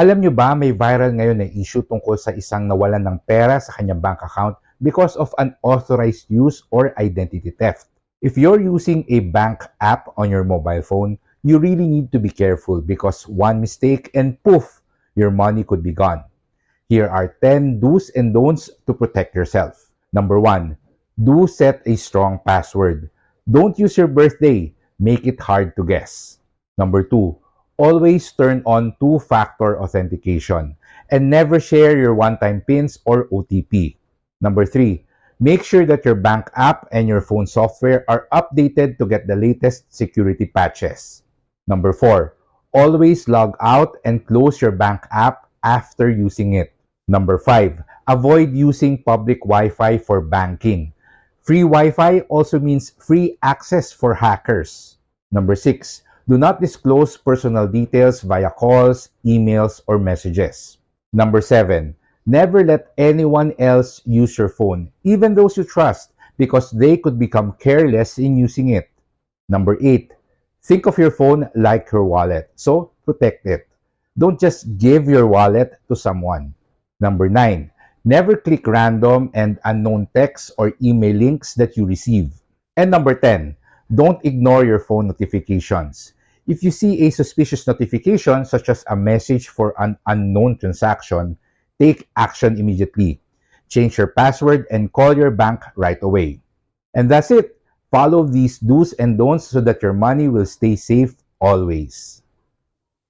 Alam nyo ba may viral ngayon na issue tungkol sa isang nawalan ng pera sa kanyang bank account because of unauthorized use or identity theft. If you're using a bank app on your mobile phone, you really need to be careful because one mistake and poof, your money could be gone. Here are 10 do's and don'ts to protect yourself. Number 1, do set a strong password. Don't use your birthday. Make it hard to guess. Number 2, always turn on two-factor authentication and never share your one-time PINs or OTP. Number 3, make sure that your bank app and your phone software are updated to get the latest security patches. Number 4, always log out and close your bank app after using it. Number 5, avoid using public Wi-Fi for banking. Free Wi-Fi also means free access for hackers. Number 6, do not disclose personal details via calls, emails, or messages. Number 7, never let anyone else use your phone, even those you trust, because they could become careless in using it. Number 8, think of your phone like your wallet, so protect it. Don't just give your wallet to someone. Number 9, never click random and unknown texts or email links that you receive. And number 10, don't ignore your phone notifications. If you see a suspicious notification, such as a message for an unknown transaction, take action immediately. Change your password and call your bank right away. And that's it. Follow these do's and don'ts so that your money will stay safe always.